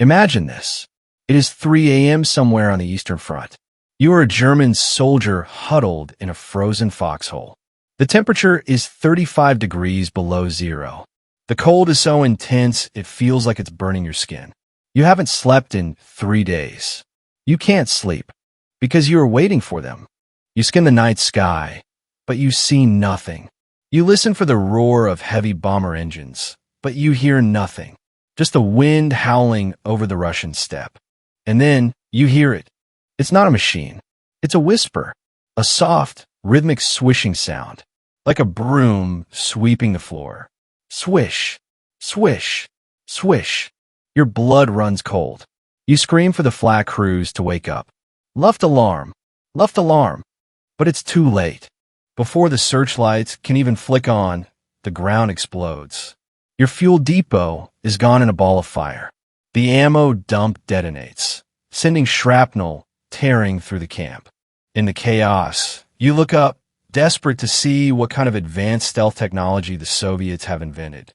Imagine this. It is 3 a.m. somewhere on the Eastern Front. You are a German soldier huddled in a frozen foxhole. The temperature is 35 degrees below zero. The cold is so intense it feels like it's burning your skin. You haven't slept in 3 days. You can't sleep because you are waiting for them. You skim the night sky, but you see nothing. You listen for the roar of heavy bomber engines, but you hear nothing. Just the wind howling over the Russian steppe. And then you hear it. It's not a machine. It's a whisper, a soft, rhythmic swishing sound, like a broom sweeping the floor. Swish, swish, swish. Your blood runs cold. You scream for the flak crews to wake up. Luft alarm, luft alarm. But it's too late. Before the searchlights can even flick on, the ground explodes. Your fuel depot is gone in a ball of fire. The ammo dump detonates, sending shrapnel tearing through the camp. In the chaos, you look up, desperate to see what kind of advanced stealth technology the Soviets have invented.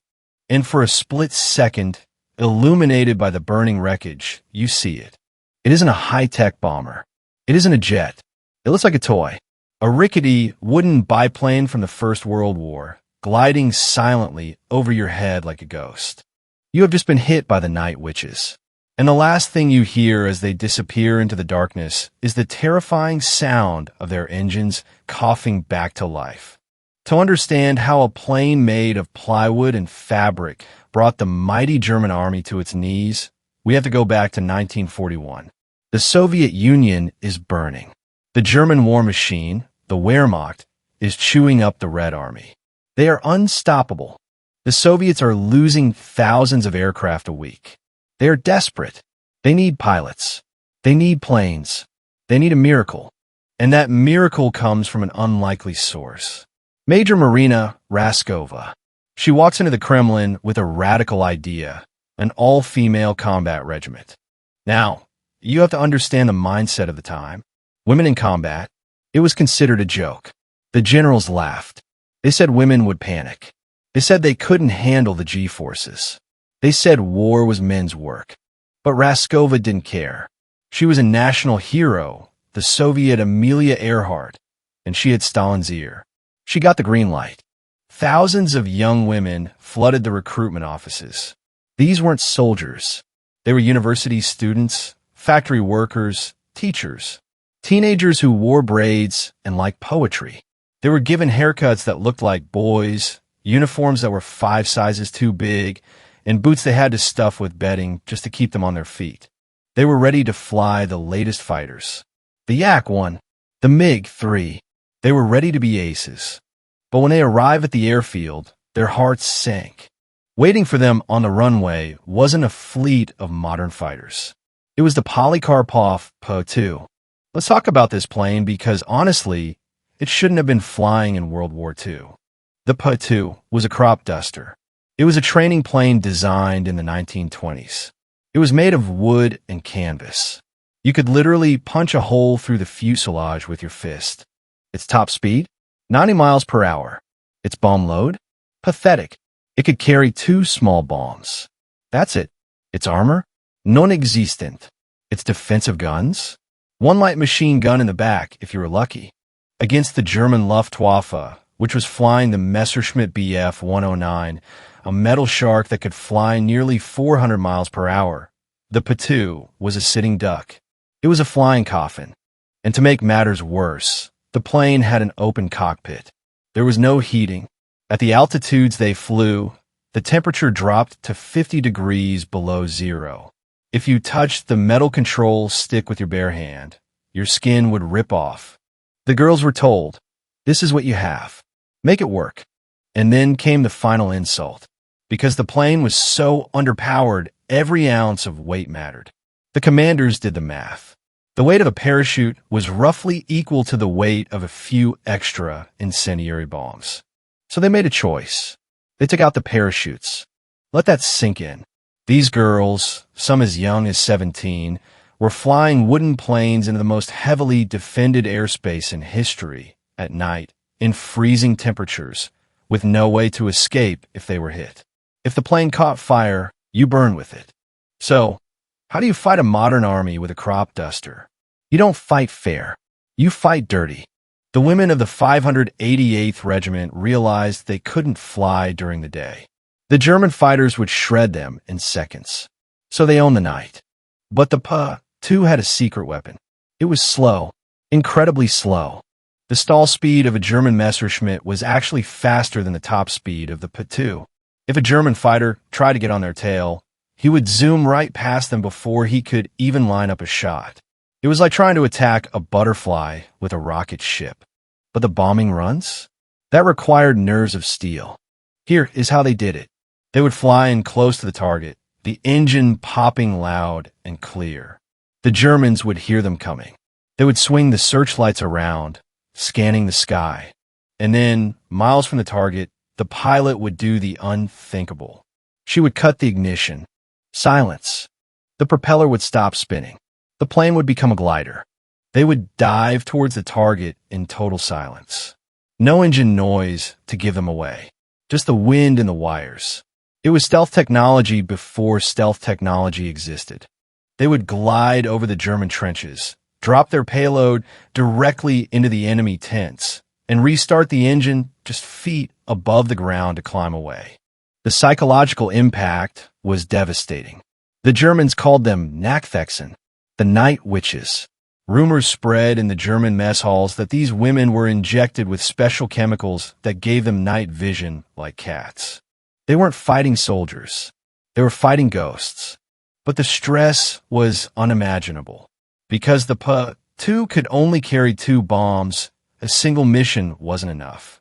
And for a split second, illuminated by the burning wreckage, you see it. It isn't a high-tech bomber. It isn't a jet. It looks like a toy. A rickety wooden biplane from the First World War, gliding silently over your head like a ghost. You have just been hit by the night witches. And the last thing you hear as they disappear into the darkness is the terrifying sound of their engines coughing back to life. To understand how a plane made of plywood and fabric brought the mighty German army to its knees, we have to go back to 1941. The Soviet Union is burning. The German war machine, the Wehrmacht, is chewing up the Red Army. They are unstoppable. The Soviets are losing thousands of aircraft a week. They are desperate. They need pilots. They need planes. They need a miracle. And that miracle comes from an unlikely source. Major Marina Raskova. She walks into the Kremlin with a radical idea, an all-female combat regiment. Now, you have to understand the mindset of the time. Women in combat, it was considered a joke. The generals laughed. They said women would panic. They said they couldn't handle the G-forces. They said war was men's work. But Raskova didn't care. She was a national hero, the Soviet Amelia Earhart, and she had Stalin's ear. She got the green light. Thousands of young women flooded the recruitment offices. These weren't soldiers. They were university students, factory workers, teachers, teenagers who wore braids and liked poetry. They were given haircuts that looked like boys, uniforms that were 5 sizes too big, and boots they had to stuff with bedding just to keep them on their feet. They were ready to fly the latest fighters. The Yak-1, the MiG-3. They were ready to be aces. But when they arrived at the airfield, their hearts sank. Waiting for them on the runway wasn't a fleet of modern fighters. It was the Polikarpov Po-2. Let's talk about this plane because, honestly, it shouldn't have been flying in World War II. The Po-2 was a crop duster. It was a training plane designed in the 1920s. It was made of wood and canvas. You could literally punch a hole through the fuselage with your fist. Its top speed? 90 miles per hour. Its bomb load? Pathetic. It could carry 2 small bombs. That's it. Its armor? Non-existent. Its defensive guns? 1 light machine gun in the back, if you were lucky. Against the German Luftwaffe, which was flying the Messerschmitt Bf 109, a metal shark that could fly nearly 400 miles per hour. The Po-2 was a sitting duck. It was a flying coffin. And to make matters worse, the plane had an open cockpit. There was no heating. At the altitudes they flew, the temperature dropped to 50 degrees below zero. If you touched the metal control stick with your bare hand, your skin would rip off. The girls were told, "This is what you have. Make it work." And then came the final insult. Because the plane was so underpowered, every ounce of weight mattered. The commanders did the math. The weight of a parachute was roughly equal to the weight of a few extra incendiary bombs. So they made a choice. They took out the parachutes. Let that sink in. These girls, some as young as 17, were flying wooden planes into the most heavily defended airspace in history at night in freezing temperatures with no way to escape if they were hit. If the plane caught fire, you burned with it. So, How do you fight a modern army with a crop duster? You don't fight fair. You fight dirty. The women of the 588th Regiment realized they couldn't fly during the day. The German fighters would shred them in seconds. So they owned the night. But the P-2 had a secret weapon. It was slow, incredibly slow. The stall speed of a German Messerschmitt was actually faster than the top speed of the P-2. If a German fighter tried to get on their tail, he would zoom right past them before he could even line up a shot. It was like trying to attack a butterfly with a rocket ship. But the bombing runs? That required nerves of steel. Here is how they did it. They would fly in close to the target, the engine popping loud and clear. The Germans would hear them coming. They would swing the searchlights around, scanning the sky. And then, miles from the target, the pilot would do the unthinkable. She would cut the ignition. Silence. The propeller would stop spinning. The plane would become a glider. They would dive towards the target in total silence. No engine noise to give them away. Just the wind and the wires. It was stealth technology before stealth technology existed. They would glide over the German trenches, drop their payload directly into the enemy tents, and restart the engine just feet above the ground to climb away. The psychological impact was devastating. The Germans called them Nachthexen, the night witches. Rumors spread in the German mess halls that these women were injected with special chemicals that gave them night vision like cats. They weren't fighting soldiers. They were fighting ghosts. But the stress was unimaginable. Because the P-2 could only carry 2 bombs, a single mission wasn't enough.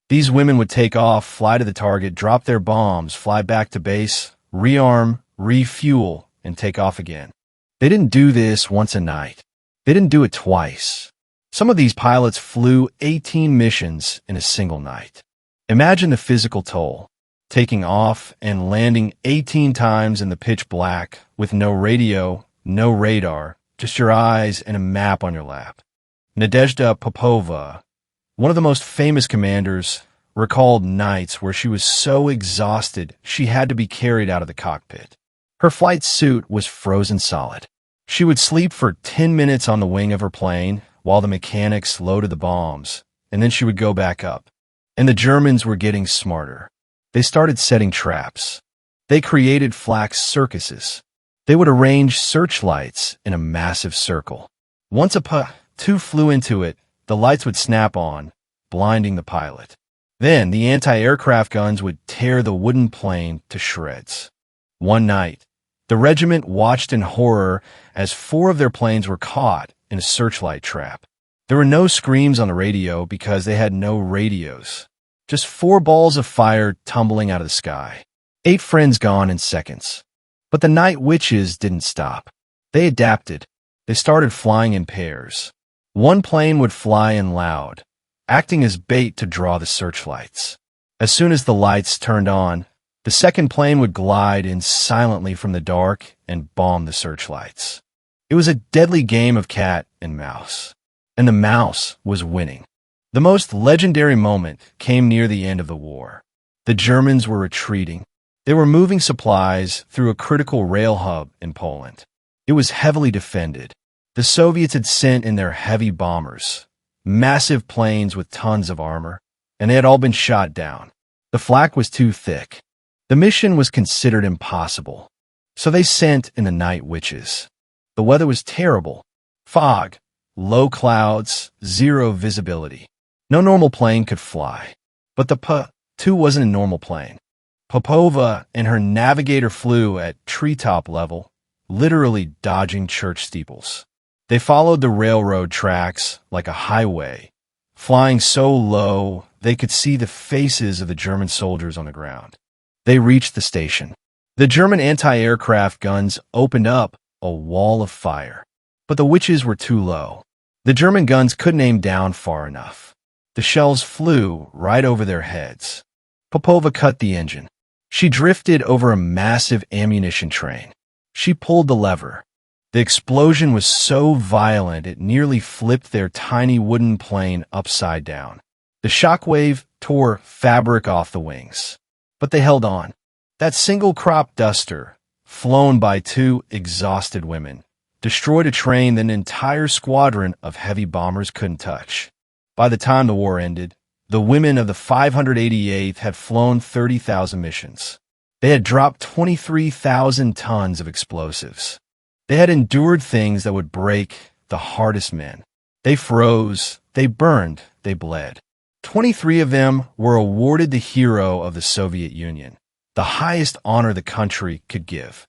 These women would take off, fly to the target, drop their bombs, fly back to base, rearm, refuel, and take off again. They didn't do this once a night. They didn't do it twice. Some of these pilots flew 18 missions in a single night. Imagine the physical toll. Taking off and landing 18 times in the pitch black with no radio, no radar, just your eyes and a map on your lap. Nadezhda Popova, one of the most famous commanders, recalled nights where she was so exhausted she had to be carried out of the cockpit. Her flight suit was frozen solid. She would sleep for 10 minutes on the wing of her plane while the mechanics loaded the bombs, and then she would go back up. And the Germans were getting smarter. They started setting traps. They created flak circuses. They would arrange searchlights in a massive circle. Once a P-2 flew into it, the lights would snap on, blinding the pilot. Then the anti-aircraft guns would tear the wooden plane to shreds. One night, the regiment watched in horror as 4 of their planes were caught in a searchlight trap. There were no screams on the radio because they had no radios. Just 4 balls of fire tumbling out of the sky. 8 friends gone in seconds. But the night witches didn't stop. They adapted. They started flying in pairs. One plane would fly in loud, acting as bait to draw the searchlights. As soon as the lights turned on, the second plane would glide in silently from the dark and bomb the searchlights. It was a deadly game of cat and mouse. And the mouse was winning. The most legendary moment came near the end of the war. The Germans were retreating. They were moving supplies through a critical rail hub in Poland. It was heavily defended. The Soviets had sent in their heavy bombers, massive planes with tons of armor, and they had all been shot down. The flak was too thick. The mission was considered impossible. So they sent in the night witches. The weather was terrible. Fog, low clouds, zero visibility. No normal plane could fly. But the P-2 wasn't a normal plane. Popova and her navigator flew at treetop level, literally dodging church steeples. They followed the railroad tracks like a highway, flying so low they could see the faces of the German soldiers on the ground. They reached the station. The German anti-aircraft guns opened up a wall of fire. But the witches were too low. The German guns couldn't aim down far enough. The shells flew right over their heads. Popova cut the engine. She drifted over a massive ammunition train. She pulled the lever. The explosion was so violent it nearly flipped their tiny wooden plane upside down. The shockwave tore fabric off the wings. But they held on. That single crop duster, flown by two exhausted women, destroyed a train that an entire squadron of heavy bombers couldn't touch. By the time the war ended, the women of the 588th had flown 30,000 missions. They had dropped 23,000 tons of explosives. They had endured things that would break the hardest men. They froze, they burned, they bled. 23 of them were awarded the Hero of the Soviet Union, the highest honor the country could give.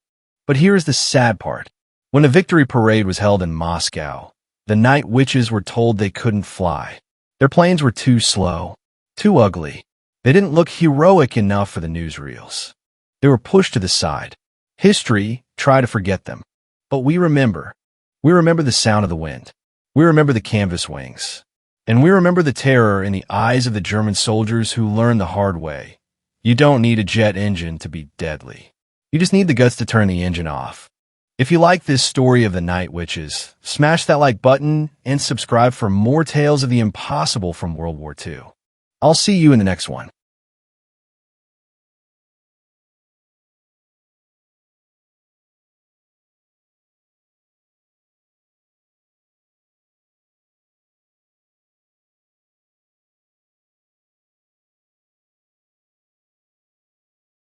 But here's the sad part. When a victory parade was held in Moscow, the night witches were told they couldn't fly. Their planes were too slow, too ugly. They didn't look heroic enough for the newsreels. They were pushed to the side. History tried to forget them. But we remember. We remember the sound of the wind. We remember the canvas wings. And we remember the terror in the eyes of the German soldiers who learned the hard way. You don't need a jet engine to be deadly. You just need the guts to turn the engine off. If you like this story of the night witches, smash that like button and subscribe for more tales of the impossible from World War II. I'll see you in the next one.